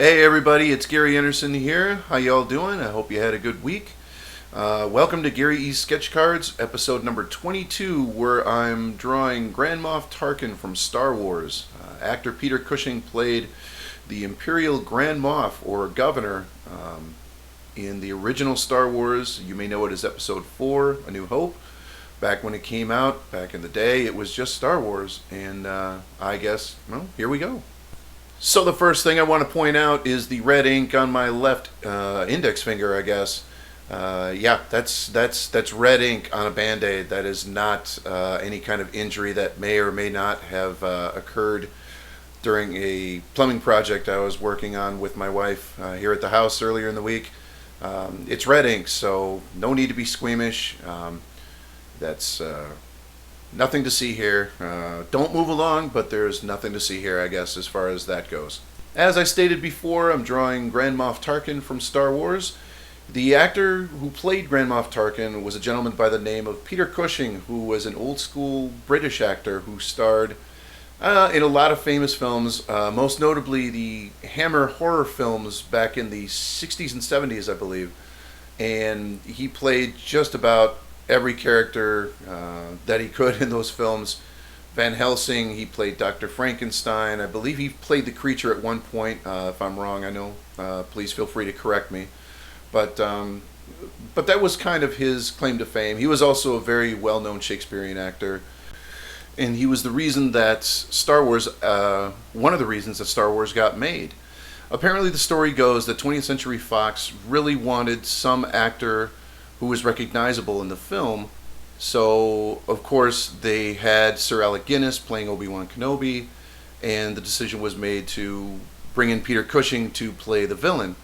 Hey everybody, it's Gary Enerson here. How y'all doing? I hope you had a good week. Welcome to Gary E's Sketch Cards, episode number 22, where I'm drawing Grand Moff Tarkin from Star Wars. Actor Peter Cushing played the Imperial Grand Moff, or Governor, in the original Star Wars. You may know it as episode 4, A New Hope. Back when it came out, back in the day, it was just Star Wars, and I guess, well, here we go. So the first thing I want to point out is the red ink on my left index finger, I guess. Yeah, that's red ink on a Band-Aid. That is not any kind of injury that may or may not have occurred during a plumbing project I was working on with my wife here at the house earlier in the week. It's red ink, so no need to be squeamish. That's nothing to see here. Don't move along, but there's nothing to see here, I guess, as far as that goes. As I stated before, I'm drawing Grand Moff Tarkin from Star Wars. The actor who played Grand Moff Tarkin was a gentleman by the name of Peter Cushing, who was an old-school British actor who starred in a lot of famous films, most notably the Hammer horror films back in the 60s and 70s, I believe. And he played just about every character that he could in those films. Van Helsing, he played Dr. Frankenstein. I believe he played the creature at one point. If I'm wrong, I know. Please feel free to correct me. But that was kind of his claim to fame. He was also a very well-known Shakespearean actor. And he was the reason that Star Wars, one of the reasons that Star Wars got made. Apparently the story goes that 20th Century Fox really wanted some actor who was recognizable in the film. So, of course, they had Sir Alec Guinness playing Obi-Wan Kenobi, and the decision was made to bring in Peter Cushing to play the villain.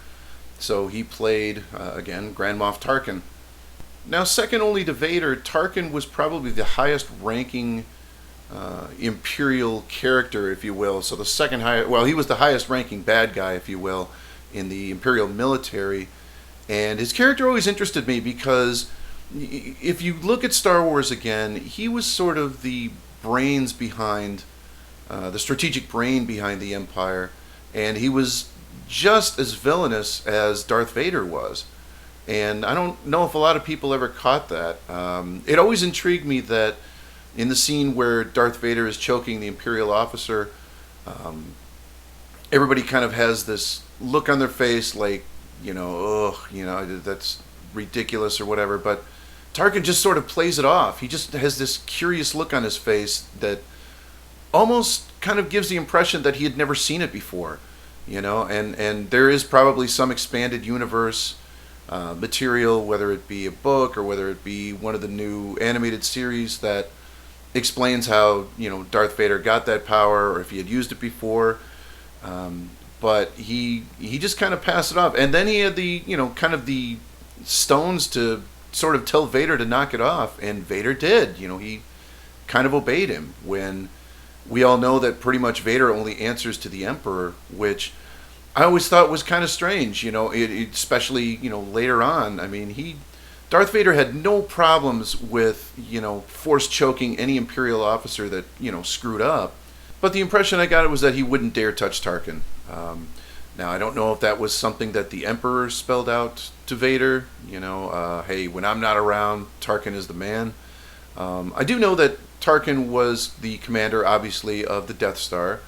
So he played, again, Grand Moff Tarkin. Now, second only to Vader, Tarkin was probably the highest ranking Imperial character, if you will. So the second highest, well, he was the highest ranking bad guy, if you will, in the Imperial military. And his character always interested me because if you look at Star Wars again, he was sort of the brains behind, the strategic brain behind the Empire, and he was just as villainous as Darth Vader was. And I don't know if a lot of people ever caught that. It always intrigued me that in the scene where Darth Vader is choking the Imperial officer, everybody kind of has this look on their face like, that's ridiculous or whatever, but Tarkin just sort of plays it off. He just has this curious look on his face that almost kind of gives the impression that he had never seen it before, and there is probably some expanded universe material, whether it be a book or whether it be one of the new animated series that explains how, Darth Vader got that power or if he had used it before. But he just kind of passed it off. And then he had the, kind of the stones to sort of tell Vader to knock it off. And Vader did. He kind of obeyed him, when we all know that pretty much Vader only answers to the Emperor, which I always thought was kind of strange, especially, later on. I mean, Darth Vader had no problems with, force choking any Imperial officer that, screwed up. But the impression I got was that he wouldn't dare touch Tarkin. Now, I don't know if that was something that the Emperor spelled out to Vader. Hey, when I'm not around, Tarkin is the man. I do know that Tarkin was the commander, obviously, of the Death Star.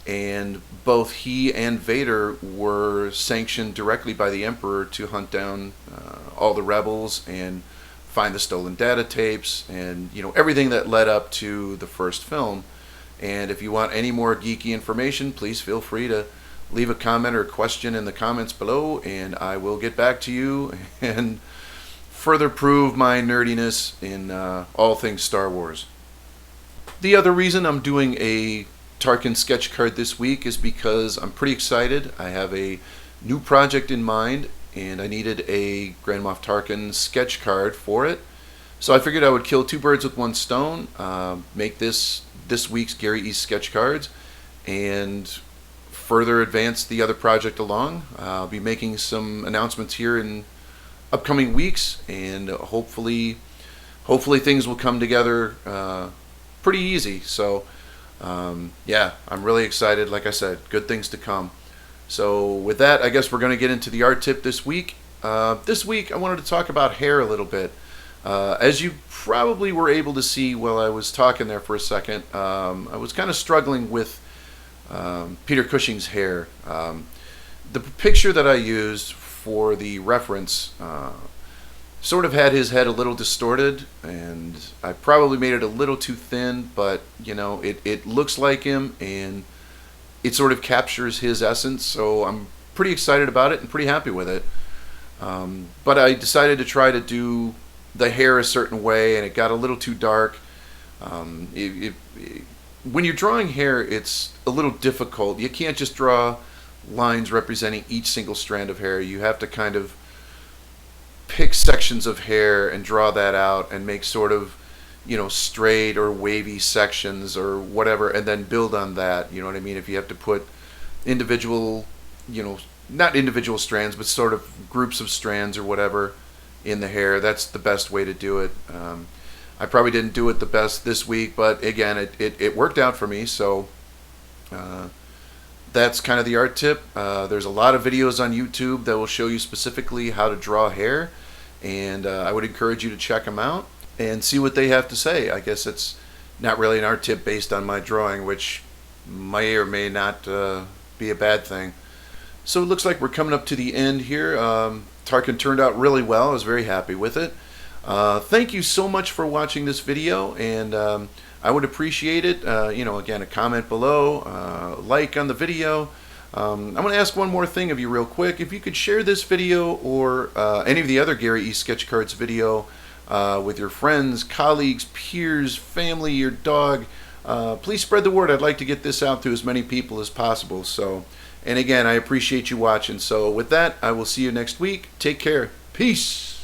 And both he and Vader were sanctioned directly by the Emperor to hunt down all the rebels and find the stolen data tapes and, everything that led up to the first film. And if you want any more geeky information, please feel free to leave a comment or question in the comments below, and I will get back to you and further prove my nerdiness in all things Star Wars. The other reason I'm doing a Tarkin sketch card this week is because I'm pretty excited. I have a new project in mind, and I needed a Grand Moff Tarkin sketch card for it. So I figured I would kill two birds with one stone, make this week's Gary E's Sketch Cards, and further advance the other project along. I'll be making some announcements here in upcoming weeks, and hopefully things will come together pretty easy. So yeah, I'm really excited. Like I said, good things to come. So with that, I guess we're going to get into the art tip this week. This week, I wanted to talk about hair a little bit. As you probably were able to see while I was talking there for a second, I was kind of struggling with Peter Cushing's hair. The picture that I used for the reference sort of had his head a little distorted, and I probably made it a little too thin, but you know, it looks like him and it sort of captures his essence, so I'm pretty excited about it and pretty happy with it. But I decided to try to do the hair a certain way, and it got a little too dark. When you're drawing hair, it's a little difficult. You can't just draw lines representing each single strand of hair. You have to kind of pick sections of hair and draw that out and make sort of, you know, straight or wavy sections or whatever, and then build on that. You know what I mean? If you have to put individual, you know, not individual strands, but sort of groups of strands or whatever in the hair, that's the best way to do it. I probably didn't do it the best this week, but again, it worked out for me, so that's kind of the art tip. There's a lot of videos on YouTube that will show you specifically how to draw hair, and I would encourage you to check them out and see what they have to say. I guess it's not really an art tip based on my drawing, which may or may not be a bad thing. So it looks like we're coming up to the end here. Tarkin turned out really well. I was very happy with it. Thank you so much for watching this video, and I would appreciate it. You know, again, a comment below, like on the video. I'm going to ask one more thing of you real quick. If you could share this video or any of the other Gary E. Sketch Cards video with your friends, colleagues, peers, family, your dog, please spread the word. I'd like to get this out to as many people as possible. So, and again, I appreciate you watching. So with that, I will see you next week. Take care. Peace.